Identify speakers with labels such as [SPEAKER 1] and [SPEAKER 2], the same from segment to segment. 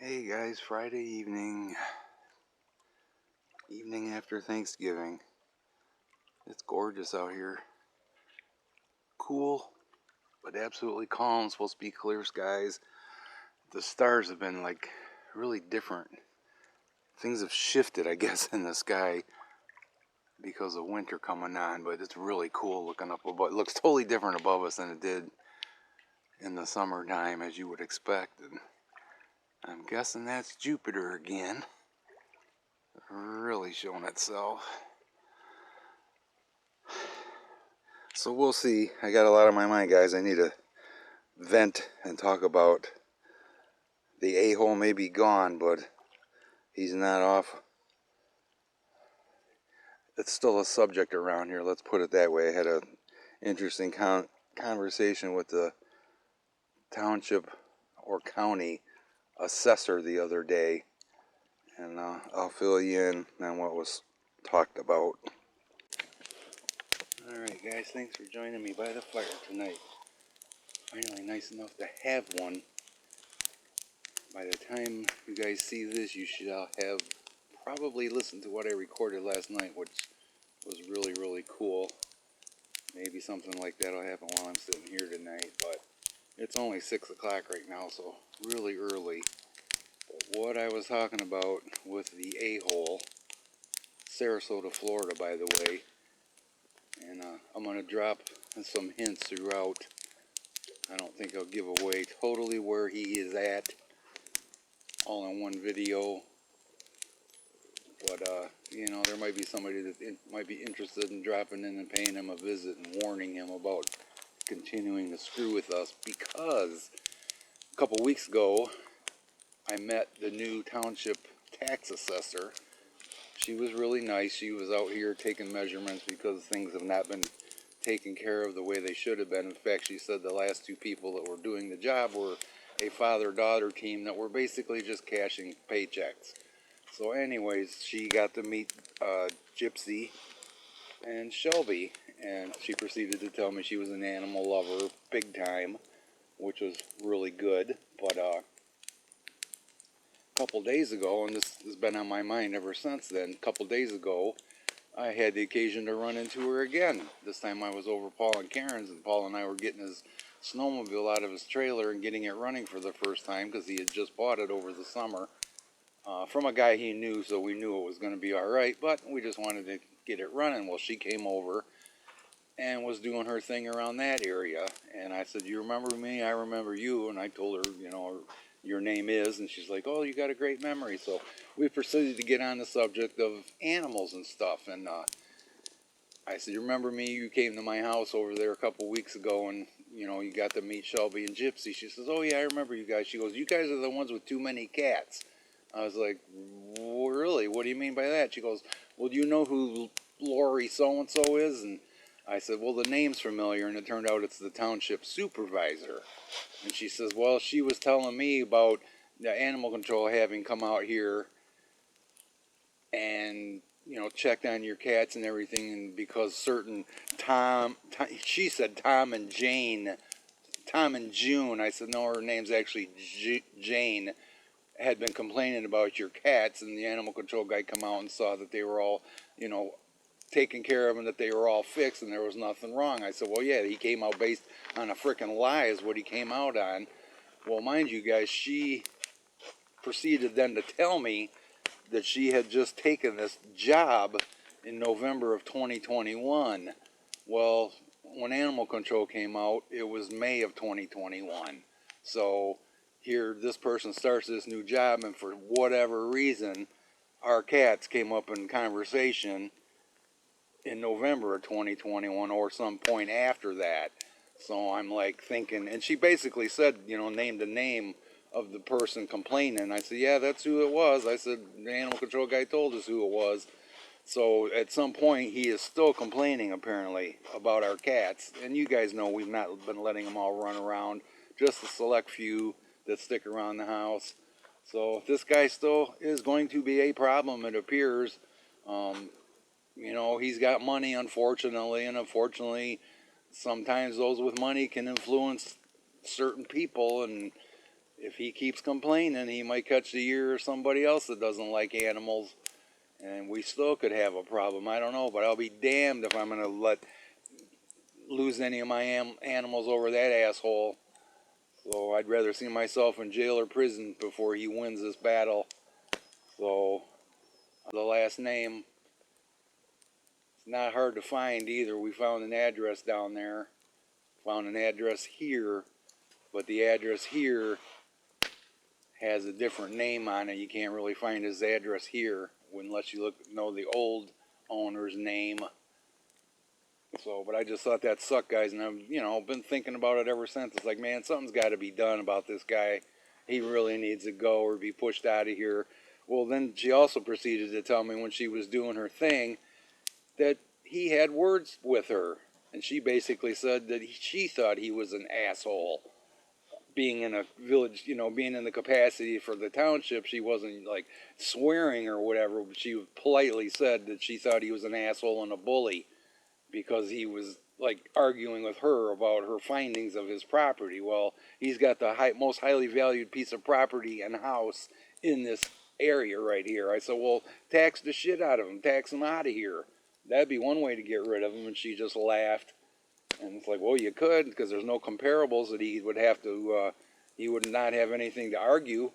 [SPEAKER 1] Hey guys, Friday evening after Thanksgiving. It's gorgeous out here. Cool, but absolutely calm. It's supposed to be clear skies. The stars have been like really different. Things have shifted, I guess, in the sky because of winter coming on, but it's really cool looking up above. It looks totally different above us than it did in the summertime, as you would expect. And I'm guessing that's Jupiter again, really showing itself. So we'll see. I got a lot on my mind, guys. I need to vent and talk about the a-hole may be gone, but he's not off. It's still a subject around here, let's put it that way. I had an interesting conversation with the township or county assessor the other day, and I'll fill you in on what was talked about. Alright guys, thanks for joining me by the fire tonight. Finally nice enough to have one. By the time you guys see this, you should have probably listened to what I recorded last night, which was really, really cool. Maybe something like that will happen while I'm sitting here tonight, but it's only 6 o'clock right now, so really early. But what I was talking about with the a-hole, Sarasota, Florida, by the way, and I'm going to drop some hints throughout. I don't think I'll give away totally where he is at all in one video, but you know, there might be somebody that might be interested in dropping in and paying him a visit and warning him about continuing to screw with us, because a couple weeks ago I met the new township tax assessor. She was really nice. She was out here taking measurements because things have not been taken care of the way they should have been. In fact, she said the last two people that were doing the job were a father-daughter team that were basically just cashing paychecks. So anyways, she got to meet Gypsy and Shelby, and she proceeded to tell me she was an animal lover big time, which was really good. But a couple days ago, and this has been on my mind ever since then, a couple days ago I had the occasion to run into her again. This time I was over Paul and Karen's, and Paul and I were getting his snowmobile out of his trailer and getting it running for the first time because he had just bought it over the summer from a guy he knew, so we knew it was going to be all right, but we just wanted to get it running. Well, she came over and was doing her thing around that area, and I said, "You remember me? I remember you." And I told her, you know, your name is, and she's like, "Oh, you got a great memory." So we proceeded to get on the subject of animals and stuff, and I said, "You remember me? You came to my house over there a couple weeks ago, and you know, you got to meet Shelby and Gypsy." She says, "Oh yeah, I remember you guys." She goes, "You guys are the ones with too many cats." I was like, "Well, really? What do you mean by that?" She goes, "Well, do you know who Lori so-and-so is?" And I said, "Well, the name's familiar," and it turned out it's the township supervisor. And she says, "Well, she was telling me about the animal control having come out here and, you know, checked on your cats and everything, and because certain she said Tom and June. I said, "No, her name's actually Jane, had been complaining about your cats, and the animal control guy come out and saw that they were all, you know, taken care of and that they were all fixed and there was nothing wrong." I said, "Well, yeah, he came out based on a frickin' lie is what he came out on." Well, mind you guys, she proceeded then to tell me that she had just taken this job in November of 2021. Well, when animal control came out, it was May of 2021. So here this person starts this new job, and for whatever reason, our cats came up in conversation in November of 2021 or some point after that. So I'm like thinking, and she basically said, you know, named the name of the person complaining. I said, "Yeah, that's who it was." I said, "The animal control guy told us who it was." So at some point he is still complaining apparently about our cats. And you guys know we've not been letting them all run around, just a select few that stick around the house. So this guy still is going to be a problem, it appears. You know, he's got money, unfortunately, and unfortunately sometimes those with money can influence certain people, and if he keeps complaining, he might catch the ear of somebody else that doesn't like animals, and we still could have a problem. I don't know, but I'll be damned if I'm going to lose any of my animals over that asshole. So I'd rather see myself in jail or prison before he wins this battle. So the last name, it's not hard to find either. We found an address down there, found an address here, but the address here has a different name on it. You can't really find his address here unless you know the old owner's name. So, but I just thought that sucked, guys, and I've been thinking about it ever since. It's like, man, something's got to be done about this guy. He really needs to go or be pushed out of here. Well, then she also proceeded to tell me when she was doing her thing that he had words with her, and she basically said that she thought he was an asshole. Being in a village, being in the capacity for the township, she wasn't like swearing or whatever, but she politely said that she thought he was an asshole and a bully, because he was like arguing with her about her findings of his property. Well, he's got the most highly valued piece of property and house in this area right here. I said, well, tax the shit out of him, tax him out of here. That'd be one way to get rid of him. And she just laughed. And it's like, well, you could, because there's no comparables that he would have to, he would not have anything to argue.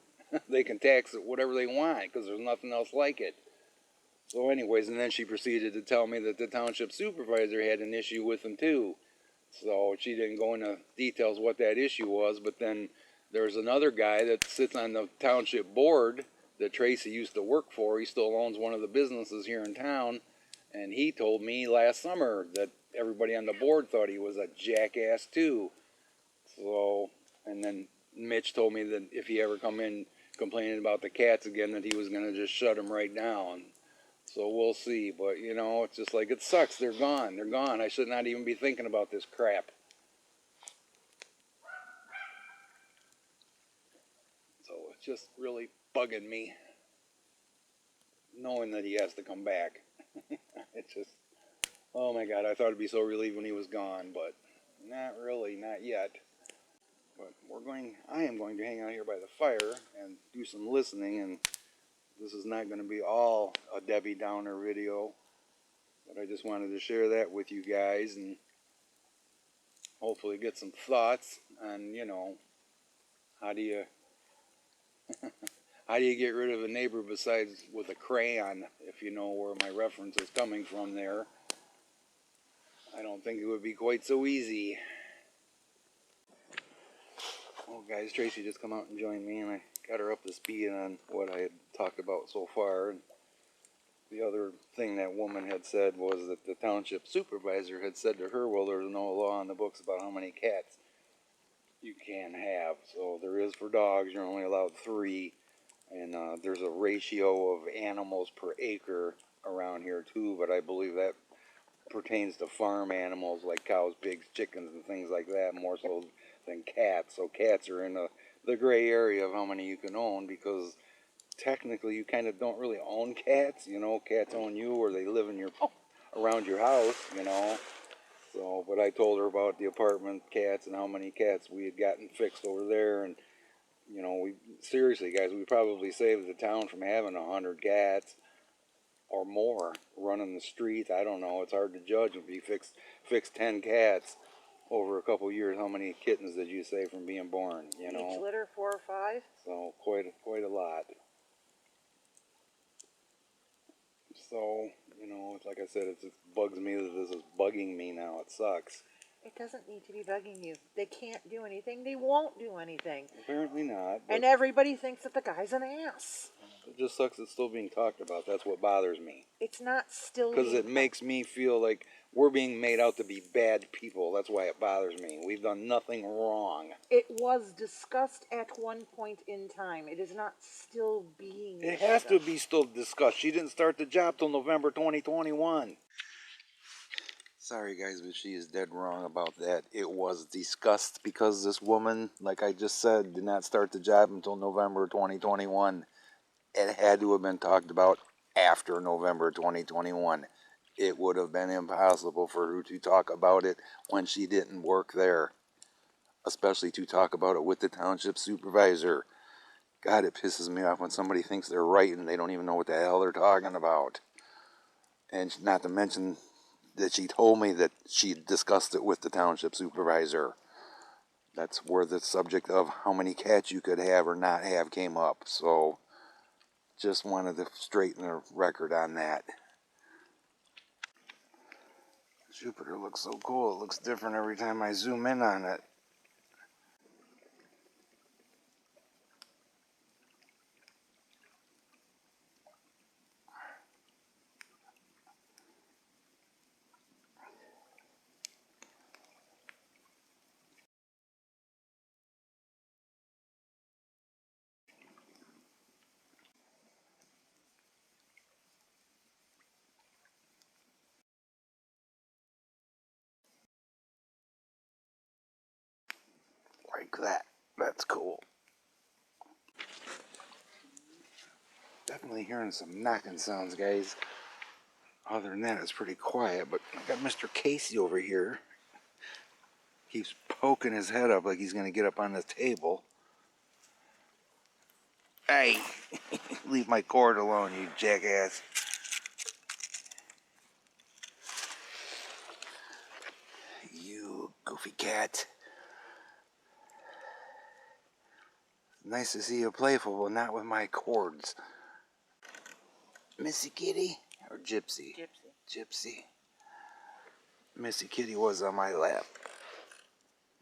[SPEAKER 1] They can tax it whatever they want, because there's nothing else like it. So anyways, and then she proceeded to tell me that the township supervisor had an issue with him too. So she didn't go into details what that issue was, but then there's another guy that sits on the township board that Tracy used to work for. He still owns one of the businesses here in town, and he told me last summer that everybody on the board thought he was a jackass too. So, and then Mitch told me that if he ever come in complaining about the cats again, that he was going to just shut him right down. So we'll see, but it's just like, it sucks. They're gone. They're gone. I should not even be thinking about this crap. So it's just really bugging me, knowing that he has to come back. It's just, oh my God, I thought it'd be so relieved when he was gone, but not really, not yet. But I am going to hang out here by the fire and do some listening, and this is not going to be all a Debbie Downer video, but I just wanted to share that with you guys and hopefully get some thoughts on, how do you how do you get rid of a neighbor besides with a crayon, if you know where my reference is coming from there. I don't think it would be quite so easy. Well, guys, Tracy just come out and joined me, and I got her up to speed on what I had talked about so far. And the other thing that woman had said was that the township supervisor had said to her, well, there's no law in the books about how many cats you can have. So there is for dogs, you're only allowed 3. And there's a ratio of animals per acre around here too, but I believe that pertains to farm animals like cows, pigs, chickens, and things like that, more so than cats. So cats are in the gray area of how many you can own, because technically you kind of don't really own cats. Cats own you, or they live in around your house, So, but I told her about the apartment cats and how many cats we had gotten fixed over there, and seriously, guys, we probably saved the town from having 100 cats or more running the streets. I don't know. It's hard to judge if you fix 10 cats over a couple years. How many kittens did you save from being born?
[SPEAKER 2] Each litter 4 or 5.
[SPEAKER 1] So quite a lot. So it's like I said, it just bugs me that this is bugging me now. It sucks.
[SPEAKER 2] It doesn't need to be bugging you. They can't do anything. They won't do anything.
[SPEAKER 1] Apparently not.
[SPEAKER 2] And everybody thinks that the guy's an ass.
[SPEAKER 1] It just sucks it's still being talked about. That's what bothers me.
[SPEAKER 2] It's not still
[SPEAKER 1] because it makes me feel like we're being made out to be bad people. That's why it bothers me. We've done nothing wrong.
[SPEAKER 2] It was discussed at one point in time. It is not still being
[SPEAKER 1] discussed. It has to be still discussed. She didn't start the job till November 2021. Sorry, guys, but she is dead wrong about that. It was discussed because this woman, like I just said, did not start the job until November 2021. It had to have been talked about after November 2021. It would have been impossible for her to talk about it when she didn't work there. especially to talk about it with the township supervisor. God, it pisses me off when somebody thinks they're right and they don't even know what the hell they're talking about. And not to mention that she told me that she discussed it with the township supervisor. That's where the subject of how many cats you could have or not have came up. So just wanted to straighten the record on that. Jupiter looks so cool. It looks different every time I zoom in on it. Like that. That's cool. Definitely hearing some knocking sounds, guys. Other than that, it's pretty quiet. But I got Mr. Casey over here. Keeps poking his head up like he's going to get up on the table. Hey, leave my cord alone, you jackass. You goofy cat. Nice to see you playful, but not with my cords. Missy Kitty or Gypsy? Gypsy. Missy Kitty was on my lap.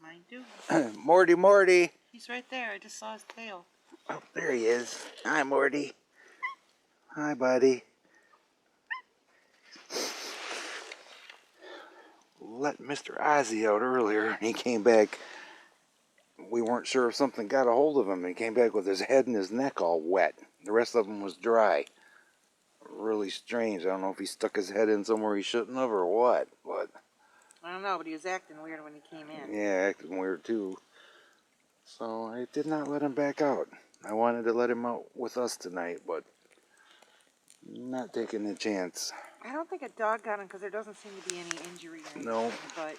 [SPEAKER 3] Mine too.
[SPEAKER 1] Morty.
[SPEAKER 3] He's right there. I just saw his tail.
[SPEAKER 1] Oh, there he is. Hi, Morty. Hi, buddy. Let Mr. Ozzy out earlier, and he came back. We weren't sure if something got a hold of him, and he came back with his head and his neck all wet. The rest of him was dry. Really strange. I don't know if he stuck his head in somewhere he shouldn't have or what, but
[SPEAKER 3] I don't know, but he was acting weird when he came in.
[SPEAKER 1] yeah, acting weird too. So I did not let him back out. I wanted to let him out with us tonight, but not taking the chance.
[SPEAKER 3] I don't think a dog got him because there doesn't seem to be any injury or anything.
[SPEAKER 1] No.
[SPEAKER 3] But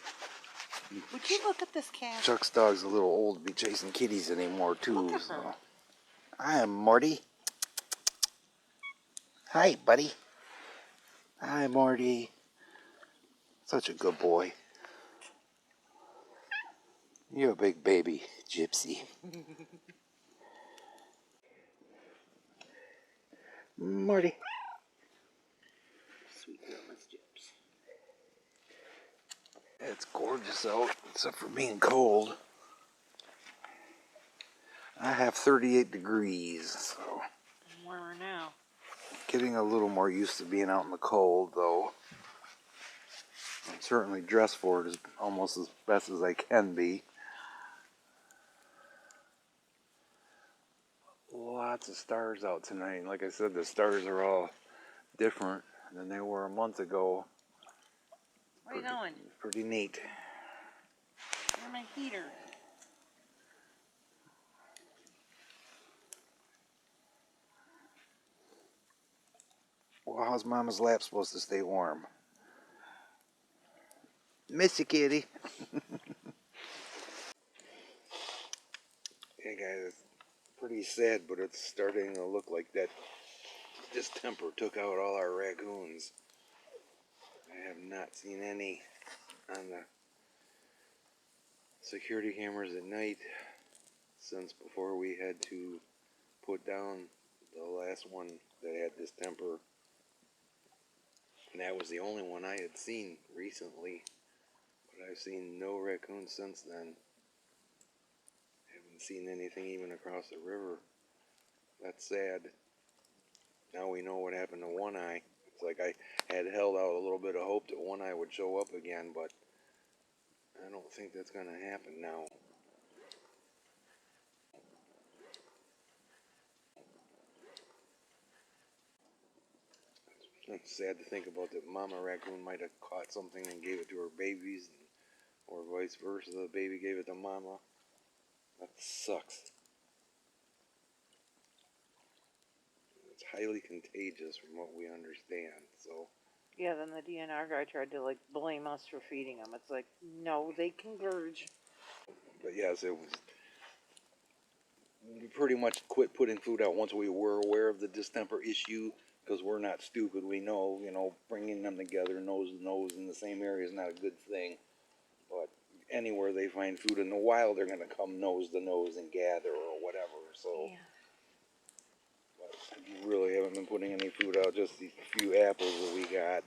[SPEAKER 3] would you look at this cat?
[SPEAKER 1] Chuck's dog's a little old to be chasing kitties anymore too.
[SPEAKER 3] Look at
[SPEAKER 1] So
[SPEAKER 3] her.
[SPEAKER 1] I am Morty. Hi, buddy. Hi, Morty. Such a good boy. You're a big baby, Gypsy. Morty.
[SPEAKER 3] Sweet little Miss Jips.
[SPEAKER 1] It's gorgeous out, except for being cold. I have 38 degrees, so
[SPEAKER 3] I'm warmer now.
[SPEAKER 1] getting a little more used to being out in the cold, though. I'm certainly dressed for it as almost as best as I can be. Lots of stars out tonight. Like I said, the stars are all different than they were a month ago.
[SPEAKER 3] Where are you going?
[SPEAKER 1] Pretty neat.
[SPEAKER 3] Where's my heater?
[SPEAKER 1] Well, how's Mama's lap supposed to stay warm? Miss you, kitty. Hey guys, it's pretty sad, but it's starting to look like that distemper took out all our raccoons. I have not seen any on the security cameras at night since before we had to put down the last one that had distemper. And that was the only one I had seen recently. But I've seen no raccoons since then. Haven't seen anything even across the river. That's sad. Now we know what happened to One Eye. It's like I had held out a little bit of hope that One Eye would show up again, but I don't think that's going to happen now. It's sad to think about that Mama Raccoon might have caught something and gave it to her babies, or vice versa, the baby gave it to Mama. That sucks. It's highly contagious from what we understand, so.
[SPEAKER 3] Yeah, then the DNR guy tried to blame us for feeding them. It's like, no, they converge.
[SPEAKER 1] But yes, it was. We pretty much quit putting food out once we were aware of the distemper issue, because we're not stupid. We know, bringing them together nose to nose in the same area is not a good thing. But anywhere they find food in the wild, they're going to come nose to nose and gather or whatever. So,
[SPEAKER 3] Yeah.
[SPEAKER 1] but we really haven't been putting any food out. Just these few apples that we got,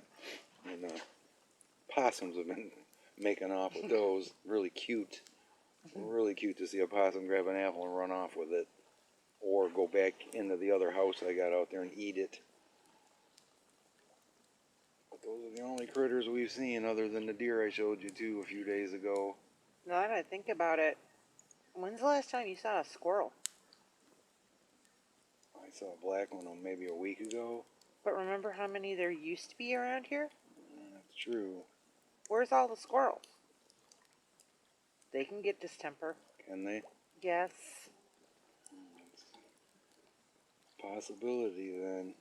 [SPEAKER 1] and possums have been making off with those. Really cute. Really cute to see a possum grab an apple and run off with it, or go back into the other house I got out there and eat it. But those are the only critters we've seen, other than the deer I showed you too a few days ago.
[SPEAKER 3] Now that I think about it, when's the last time you saw a squirrel?
[SPEAKER 1] I saw a black one maybe a week ago.
[SPEAKER 3] But remember how many there used to be around here?
[SPEAKER 1] That's true.
[SPEAKER 3] Where's all the squirrels? They can get distemper.
[SPEAKER 1] Can they?
[SPEAKER 3] Yes.
[SPEAKER 1] It's a possibility then.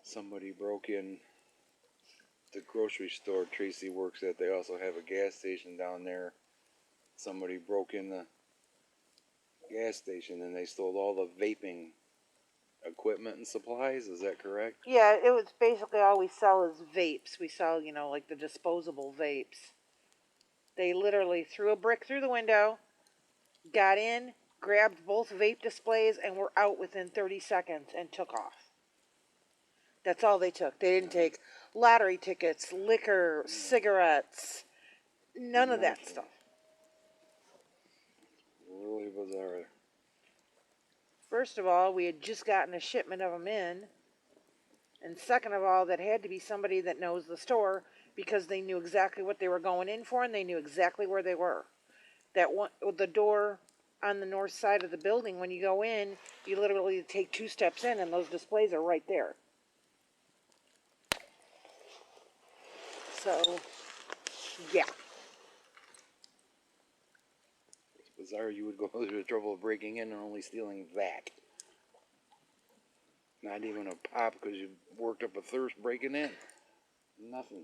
[SPEAKER 1] Somebody broke in the grocery store Tracy works at. They also have a gas station down there. Somebody broke in the gas station and they stole all the vaping equipment and supplies. Is that correct?
[SPEAKER 3] Yeah, it was basically all we sell is vapes. We sell, like the disposable vapes. They literally threw a brick through the window, got in, grabbed both vape displays, and were out within 30 seconds and took off. That's all they took. They didn't take lottery tickets, liquor, cigarettes, none of that stuff.
[SPEAKER 1] Really bizarre.
[SPEAKER 3] First of all, we had just gotten a shipment of them in. And second of all, that had to be somebody that knows the store, because they knew exactly what they were going in for and they knew exactly where they were. That one, the door on the north side of the building, when you go in, you literally take 2 steps in and those displays are right there. So, yeah.
[SPEAKER 1] It's bizarre you would go through the trouble of breaking in and only stealing that. Not even a pop because you worked up a thirst breaking in. Nothing.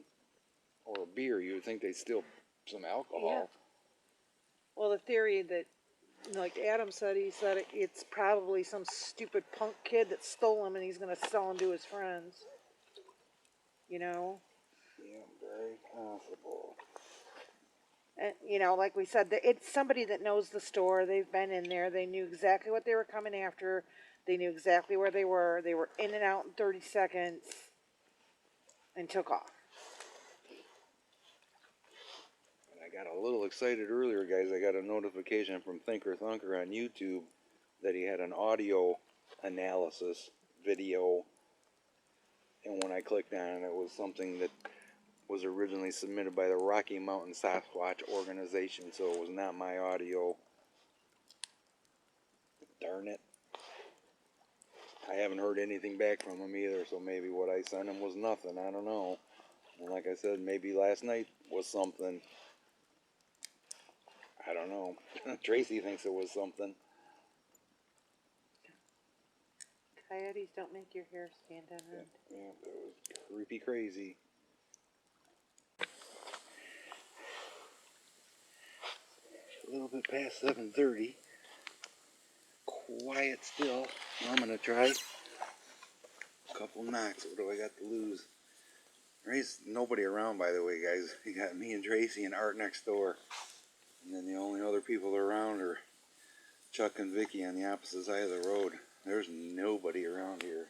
[SPEAKER 1] Or a beer. You would think they'd steal some alcohol.
[SPEAKER 3] Yeah. Well, the theory that, like Adam said, he said it's probably some stupid punk kid that stole them and he's going to sell them to his friends.
[SPEAKER 1] Yeah, very possible.
[SPEAKER 3] And, like we said, it's somebody that knows the store. They've been in there. They knew exactly what they were coming after. They knew exactly where they were. They were in and out in 30 seconds and took off.
[SPEAKER 1] And I got a little excited earlier, guys. I got a notification from Thinker Thunker on YouTube that he had an audio analysis video. And when I clicked on it, it was something that was originally submitted by the Rocky Mountain Sasquatch organization, so it was not my audio. Darn it. I haven't heard anything back from him either, so maybe what I sent him was nothing. I don't know. And like I said, maybe last night was something. I don't know. Tracy thinks it was something.
[SPEAKER 3] Coyotes don't make your hair stand on end.
[SPEAKER 1] Yeah, it was creepy crazy. A little bit past 7:30. Quiet still. I'm gonna try a couple knocks. What do I got to lose? There's nobody around, by the way, guys. You got me and Tracy and Art next door, and then the only other people around are Chuck and Vicky on the opposite side of the road. There's nobody around here.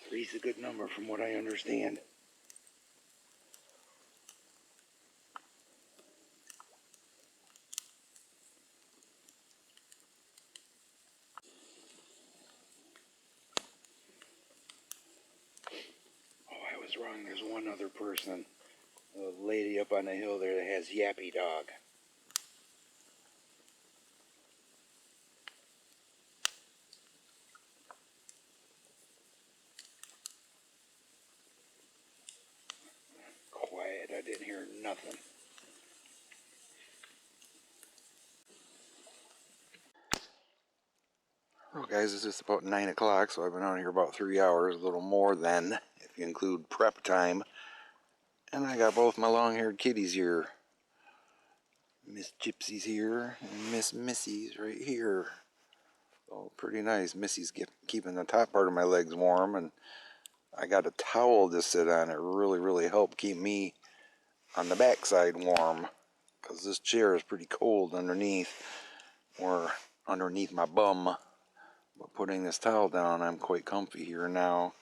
[SPEAKER 1] Three's a good number from what I understand. Oh, I was wrong. There's one other person. A lady up on the hill there that has Yappy Dog. guys, it's just about 9 o'clock, so I've been on here about 3 hours, a little more than, if you include prep time. And I got both my long-haired kitties here. Miss Gypsy's here, and Miss Missy's right here. So pretty nice. Missy's keeping the top part of my legs warm, and I got a towel to sit on. It really helped keep me on the backside warm, because this chair is pretty cold underneath, or underneath my bum. But putting this towel down, I'm quite comfy here now.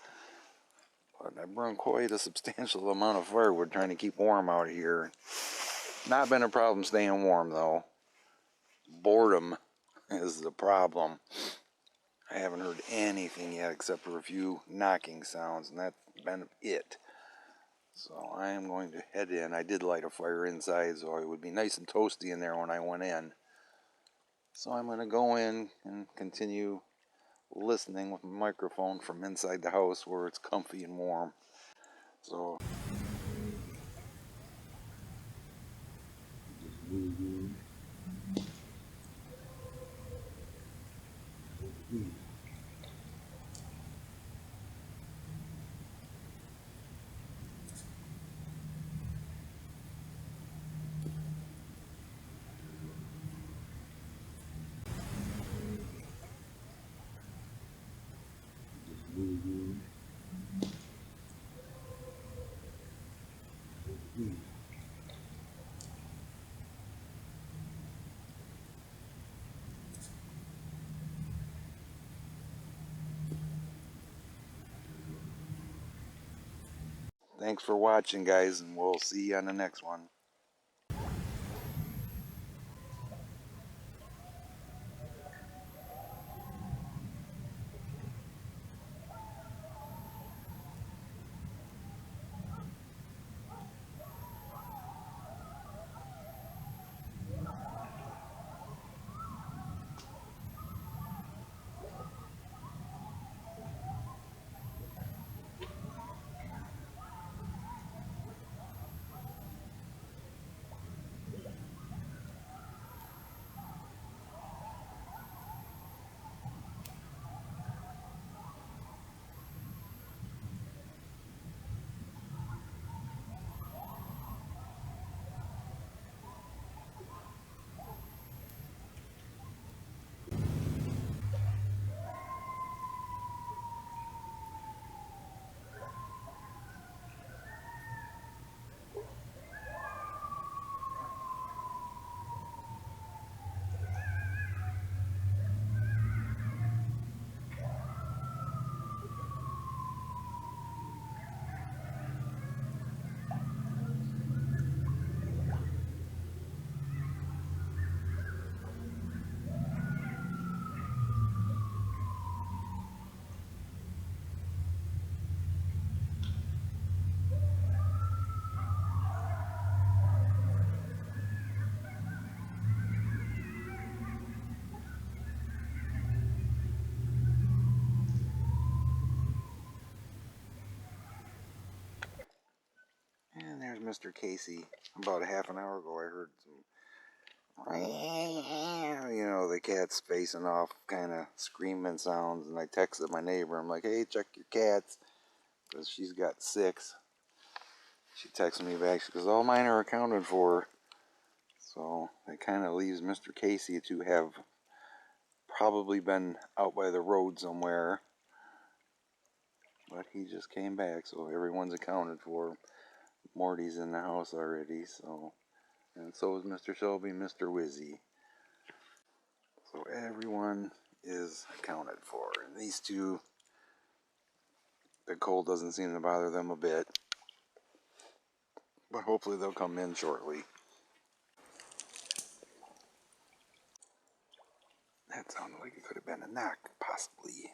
[SPEAKER 1] But I burned quite a substantial amount of firewood trying to keep warm out here. Not been a problem staying warm though. Boredom is the problem. I haven't heard anything yet except for a few knocking sounds, and that's been it. So I am going to head in. I did light a fire inside, so it would be nice and toasty in there when I went in. So I'm going to go in and continue listening with my microphone from inside the house where it's comfy and warm. So thanks for watching, guys, and we'll see you on the next one. And there's Mr. Casey. About a half an hour ago I heard some, you know, the cat's facing off, kind of screaming sounds, and I texted my neighbor. I'm like, hey, check your cats, because she's got 6. She texted me back, she goes, all mine are accounted for. So that kind of leaves Mr. Casey to have probably been out by the road somewhere. But he just came back, so everyone's accounted for. Morty's in the house already, so, and so is Mr. Shelby and Mr. Wizzy. So everyone is accounted for. And these two, the cold doesn't seem to bother them a bit. But hopefully they'll come in shortly. That sounded like it could have been a knock, possibly.